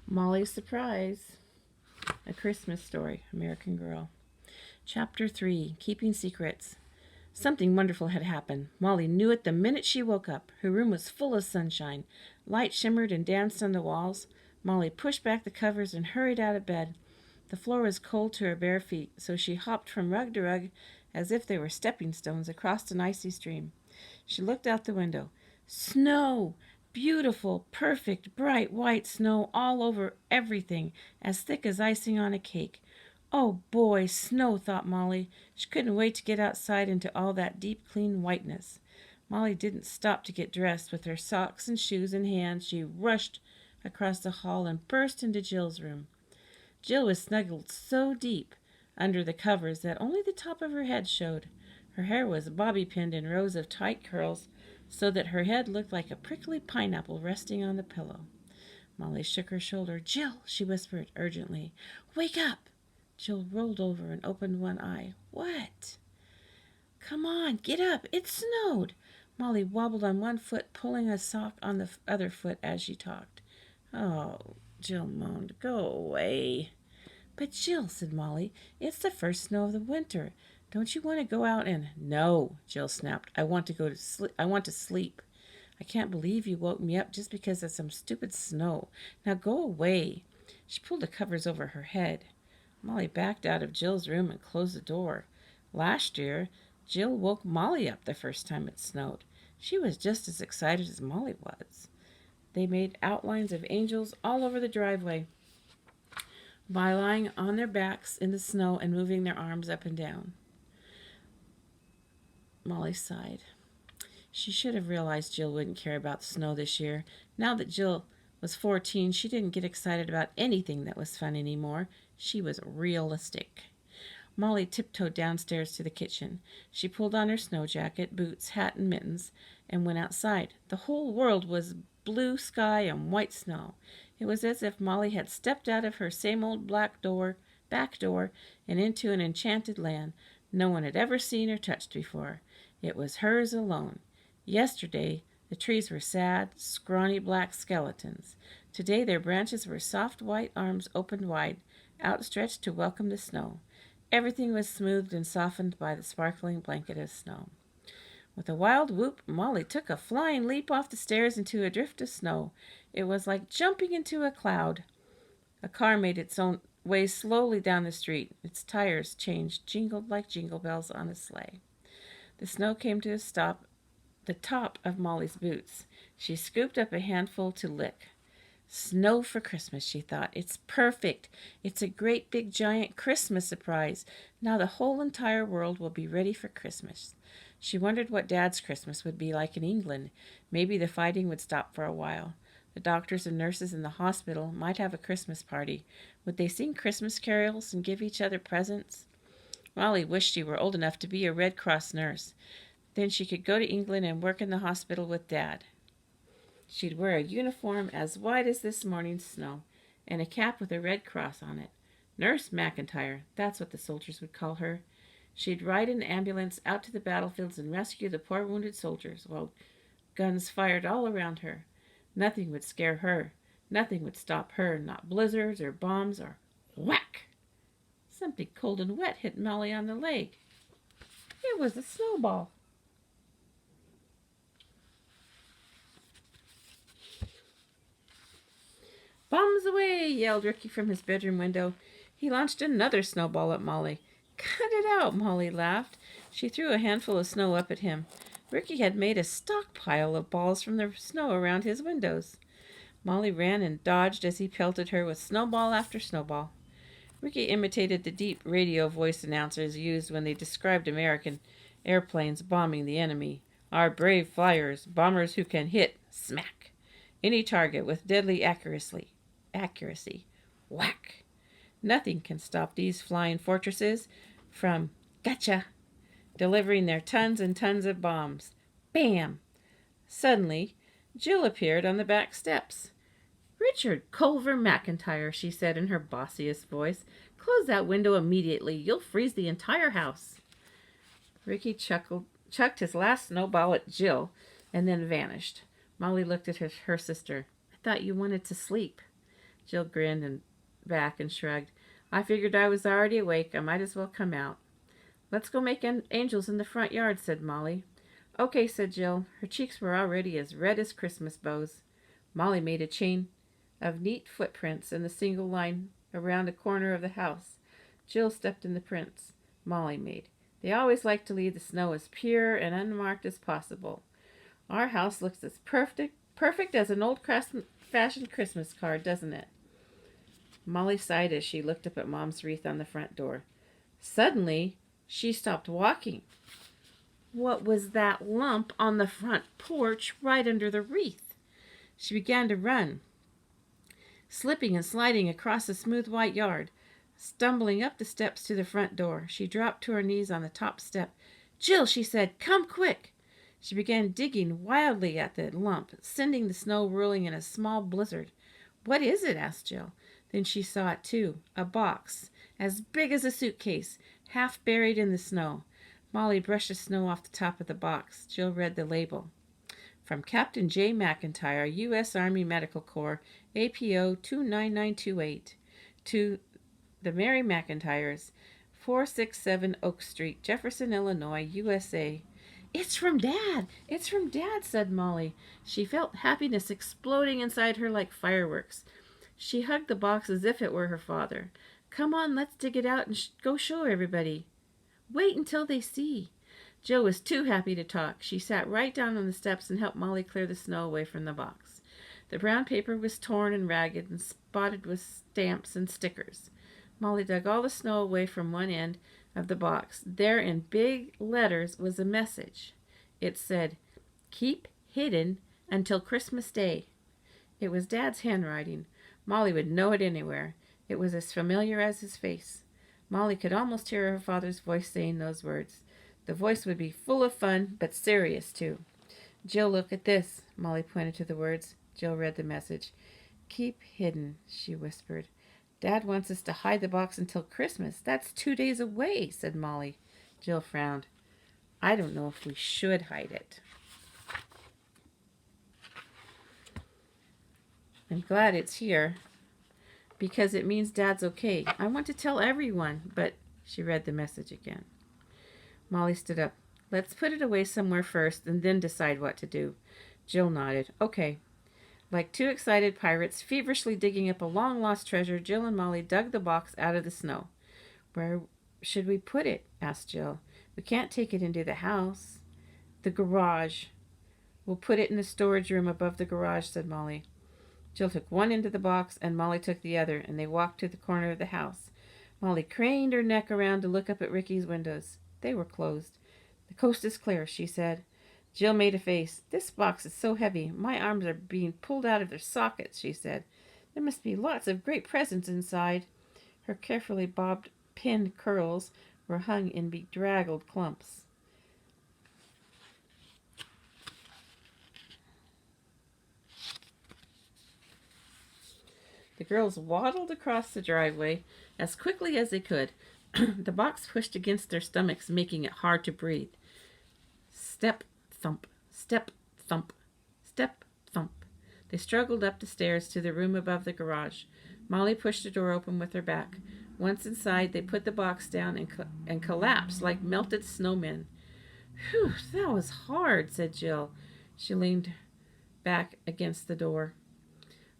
Molly's Surprise, A Christmas Story, American Girl. Chapter 3, Keeping Secrets. Something wonderful had happened. Molly knew it the minute she woke up. Her room was full of sunshine. Light shimmered and danced on the walls. Molly pushed back the covers and hurried out of bed. The floor was cold to her bare feet, so she hopped from rug to rug as if they were stepping stones across an icy stream. She looked out the window. Snow! Beautiful, perfect, bright white snow all over everything, as thick as icing on a cake. Oh boy, snow, thought Molly. She couldn't wait to get outside into all that deep, clean whiteness. Molly didn't stop to get dressed. With her socks and shoes in hand, she rushed across the hall and burst into Jill's room. Jill was snuggled so deep under the covers that only the top of her head showed. Her hair was bobby pinned in rows of tight curls so that her head looked like a prickly pineapple resting on the pillow. Molly shook her shoulder. Jill, she whispered urgently, wake up! Jill rolled over and opened one eye. What? Come on, get up. It snowed. Molly wobbled on one foot, pulling a sock on the other foot as she talked. Oh, Jill moaned. Go away. But Jill, said Molly, it's the first snow of the winter. Don't you want to go out and... No, Jill snapped. I want to go to sleep. I want to sleep. I can't believe you woke me up just because of some stupid snow. Now go away. She pulled the covers over her head. Molly backed out of Jill's room and closed the door. Last year, Jill woke Molly up the first time it snowed. She was just as excited as Molly was. They made outlines of angels all over the driveway by lying on their backs in the snow and moving their arms up and down. Molly sighed. She should have realized Jill wouldn't care about the snow this year. Now that Jill was 14, she didn't get excited about anything that was fun anymore. She was realistic. Molly tiptoed downstairs to the kitchen. She pulled on her snow jacket, boots, hat, and mittens, and went outside. The whole world was blue sky and white snow. It was as if Molly had stepped out of her same old back door, and into an enchanted land no one had ever seen or touched before. It was hers alone. Yesterday, the trees were sad, scrawny black skeletons. Today, their branches were soft white arms opened wide, outstretched to welcome the snow. Everything was smoothed and softened by the sparkling blanket of snow. With a wild whoop, Molly took a flying leap off the stairs into a drift of snow. It was like jumping into a cloud. A car made its own way slowly down the street. Its tires changed, jingled like jingle bells on a sleigh. The snow came to a stop at the top of Molly's boots. She scooped up a handful to lick. Snow for Christmas, she thought. It's perfect. It's a great big giant Christmas surprise. Now the whole entire world will be ready for Christmas. She wondered what Dad's Christmas would be like in England. Maybe the fighting would stop for a while. The doctors and nurses in the hospital might have a Christmas party. Would they sing Christmas carols and give each other presents? Molly wished she were old enough to be a Red Cross nurse. Then she could go to England and work in the hospital with Dad. She'd wear a uniform as white as this morning's snow, and a cap with a red cross on it. Nurse McIntyre, that's what the soldiers would call her. She'd ride an ambulance out to the battlefields and rescue the poor wounded soldiers, while guns fired all around her. Nothing would scare her. Nothing would stop her, not blizzards or bombs or whack! Something cold and wet hit Molly on the leg. It was a snowball. Bombs away, yelled Ricky from his bedroom window. He launched another snowball at Molly. Cut it out, Molly laughed. She threw a handful of snow up at him. Ricky had made a stockpile of balls from the snow around his windows. Molly ran and dodged as he pelted her with snowball after snowball. Ricky imitated the deep radio voice announcers used when they described American airplanes bombing the enemy. Our brave flyers, bombers who can hit, smack, any target with deadly accuracy. Whack! Nothing can stop these flying fortresses from, gotcha, delivering their tons and tons of bombs. Bam! Suddenly, Jill appeared on the back steps. Richard Culver McIntyre, she said in her bossiest voice. Close that window immediately. You'll freeze the entire house. Ricky chucked his last snowball at Jill, and then vanished. Molly looked at her sister. I thought you wanted to sleep. Jill grinned and back and shrugged. I figured I was already awake. I might as well come out. Let's go make angels in the front yard, said Molly. Okay, said Jill. Her cheeks were already as red as Christmas bows. Molly made a chain of neat footprints in the single line around a corner of the house. Jill stepped in the prints Molly made. They always like to leave the snow as pure and unmarked as possible. Our house looks as perfect as an old-fashioned Christmas card, doesn't it? Molly sighed as she looked up at Mom's wreath on the front door. Suddenly, she stopped walking. What was that lump on the front porch right under the wreath? She began to run, slipping and sliding across the smooth white yard. Stumbling up the steps to the front door, she dropped to her knees on the top step. Jill, she said, come quick. She began digging wildly at the lump, sending the snow whirling in a small blizzard. What is it? Asked Jill. Then she saw it too, a box, as big as a suitcase, half buried in the snow. Molly brushed the snow off the top of the box. Jill read the label. From Captain J. McIntyre, U.S. Army Medical Corps, APO 29928, to the Mary McIntyres, 467 Oak Street, Jefferson, Illinois, USA. It's from Dad! It's from Dad, said Molly. She felt happiness exploding inside her like fireworks. She hugged the box as if it were her father. Come on, let's dig it out and go show everybody. Wait until they see. Jill was too happy to talk. She sat right down on the steps and helped Molly clear the snow away from the box. The brown paper was torn and ragged and spotted with stamps and stickers. Molly dug all the snow away from one end of the box. There in big letters was a message. It said, "Keep hidden until Christmas Day." It was Dad's handwriting. Molly would know it anywhere. It was as familiar as his face. Molly could almost hear her father's voice saying those words. The voice would be full of fun, but serious too. Jill, look at this. Molly pointed to the words. Jill read the message. Keep hidden, she whispered. Dad wants us to hide the box until Christmas. That's 2 days away, said Molly. Jill frowned. I don't know if we should hide it. I'm glad it's here because it means Dad's okay. I want to tell everyone, but she read the message again. Molly stood up. Let's put it away somewhere first and then decide what to do. Jill nodded. Okay. Like two excited pirates feverishly digging up a long-lost treasure, Jill and Molly dug the box out of the snow. Where should we put it? Asked Jill. We can't take it into the house. The garage. We'll put it in the storage room above the garage, said Molly. Jill took one end of the box and Molly took the other, and they walked to the corner of the house. Molly craned her neck around to look up at Ricky's windows. They were closed. The coast is clear, she said. Jill made a face. This box is so heavy. My arms are being pulled out of their sockets, she said. There must be lots of great presents inside. Her carefully bobbed pinned curls were hung in bedraggled clumps. The girls waddled across the driveway as quickly as they could. The box pushed against their stomachs, making it hard to breathe. Step, thump, step, thump, step, thump. They struggled up the stairs to the room above the garage. Molly pushed the door open with her back. Once inside, they put the box down and collapsed like melted snowmen. Whew, that was hard, said Jill. She leaned back against the door.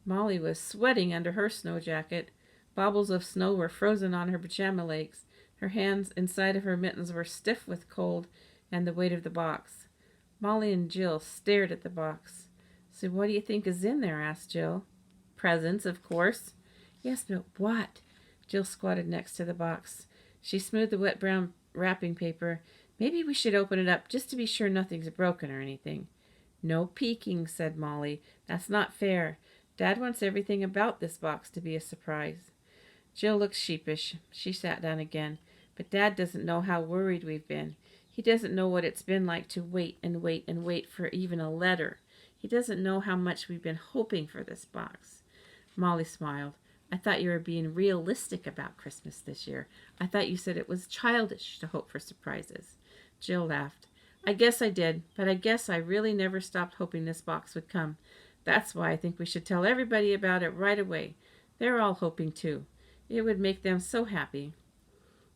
Molly was sweating under her snow jacket. Baubles of snow were frozen on her pajama legs. Her hands inside of her mittens were stiff with cold and the weight of the box. Molly and Jill stared at the box. So what do you think is in there? Asked Jill. Presents, of course. Yes, but what? Jill squatted next to the box. She smoothed the wet brown wrapping paper. Maybe we should open it up just to be sure nothing's broken or anything. No peeking, said Molly. That's not fair. Dad wants everything about this box to be a surprise. Jill looked sheepish. She sat down again. But Dad doesn't know how worried we've been. He doesn't know what it's been like to wait and wait and wait for even a letter. He doesn't know how much we've been hoping for this box. Molly smiled. I thought you were being realistic about Christmas this year. I thought you said it was childish to hope for surprises. Jill laughed. I guess I did, but I guess I really never stopped hoping this box would come. That's why I think we should tell everybody about it right away. They're all hoping too. It would make them so happy.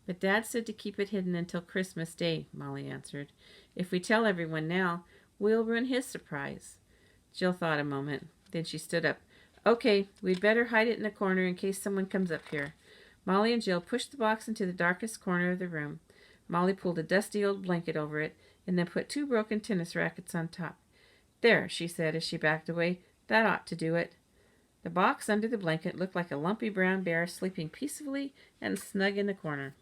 But Dad said to keep it hidden until Christmas Day, Molly answered. If we tell everyone now, we'll ruin his surprise. Jill thought a moment. Then she stood up. Okay, we'd better hide it in a corner in case someone comes up here. Molly and Jill pushed the box into the darkest corner of the room. Molly pulled a dusty old blanket over it and then put 2 broken tennis rackets on top. There, she said as she backed away. That ought to do it. The box under the blanket looked like a lumpy brown bear sleeping peacefully and snug in the corner.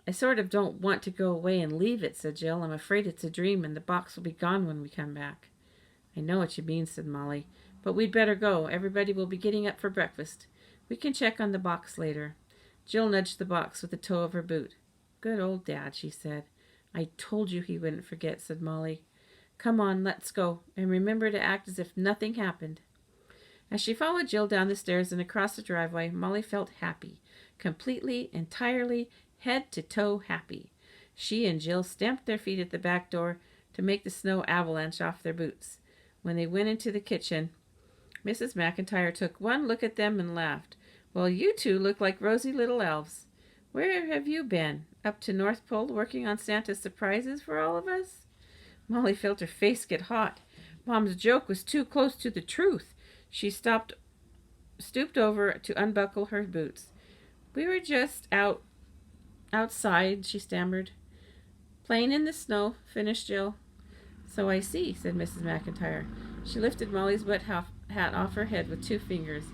I sort of don't want to go away and leave it, said Jill. I'm afraid it's a dream and the box will be gone when we come back. I know what you mean, said Molly. But we'd better go. Everybody will be getting up for breakfast. We can check on the box later. Jill nudged the box with the toe of her boot. Good old Dad, she said. I told you he wouldn't forget, said Molly. Come on, let's go, and remember to act as if nothing happened. As she followed Jill down the stairs and across the driveway, Molly felt happy. Completely, entirely, head to toe happy. She and Jill stamped their feet at the back door to make the snow avalanche off their boots. When they went into the kitchen, Mrs. McIntyre took one look at them and laughed. Well, you two look like rosy little elves. Where have you been? Up to North Pole working on Santa's surprises for all of us? Molly felt her face get hot. Mom's joke was too close to the truth. She stooped over to unbuckle her boots. We were just outside, she stammered. Playing in the snow, finished Jill. So I see, said Mrs. McIntyre. She lifted Molly's wet hat off her head with 2 fingers.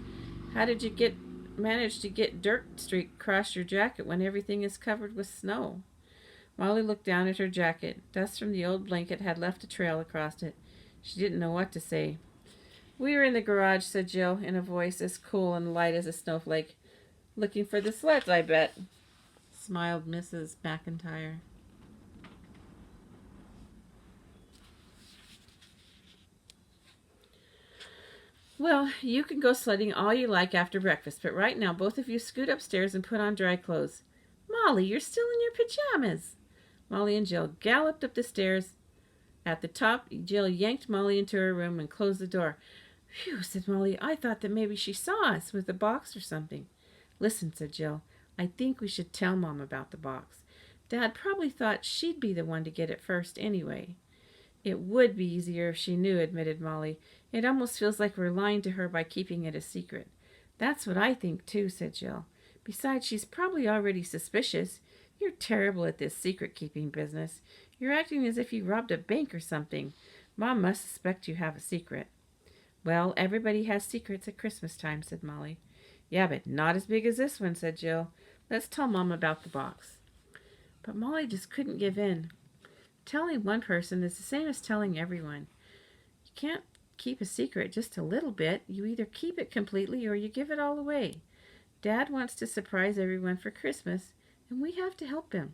How did you manage to get dirt streak across your jacket when everything is covered with snow? Molly looked down at her jacket. Dust from the old blanket had left a trail across it. She didn't know what to say. We were in the garage, said Jill, in a voice as cool and light as a snowflake. Looking for the sleds, I bet, smiled Mrs. McIntyre. Well, you can go sledding all you like after breakfast, but right now both of you scoot upstairs and put on dry clothes. Molly, you're still in your pajamas. Molly and Jill galloped up the stairs. At the top, Jill yanked Molly into her room and closed the door. Phew, said Molly. I thought that maybe she saw us with a box or something. Listen, said Jill. I think we should tell Mom about the box. Dad probably thought she'd be the one to get it first anyway. It would be easier if she knew, admitted Molly. It almost feels like we're lying to her by keeping it a secret. That's what I think, too, said Jill. Besides, she's probably already suspicious. You're terrible at this secret-keeping business. You're acting as if you robbed a bank or something. Mom must suspect you have a secret. Well, everybody has secrets at Christmas time, said Molly. Yeah, but not as big as this one, said Jill. Let's tell Mom about the box. But Molly just couldn't give in. Telling one person is the same as telling everyone. You can't keep a secret just a little bit. You either keep it completely or you give it all away. Dad wants to surprise everyone for Christmas, and we have to help him.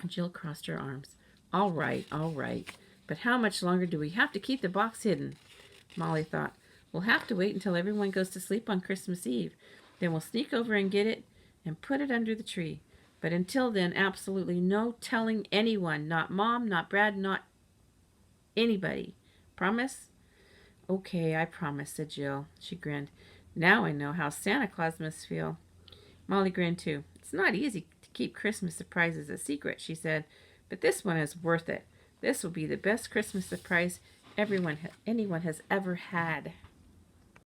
Jill crossed her arms. All right, but how much longer do we have to keep the box hidden? Molly thought, we'll have to wait until everyone goes to sleep on Christmas Eve. Then we'll sneak over and get it and put it under the tree. But until then, absolutely no telling anyone. Not Mom, not Brad, not anybody. Promise? Okay, I promise, said Jill. She grinned. Now I know how Santa Claus must feel. Molly grinned too. It's not easy to keep Christmas surprises a secret, she said, but this one is worth it. This will be the best Christmas surprise anyone has ever had.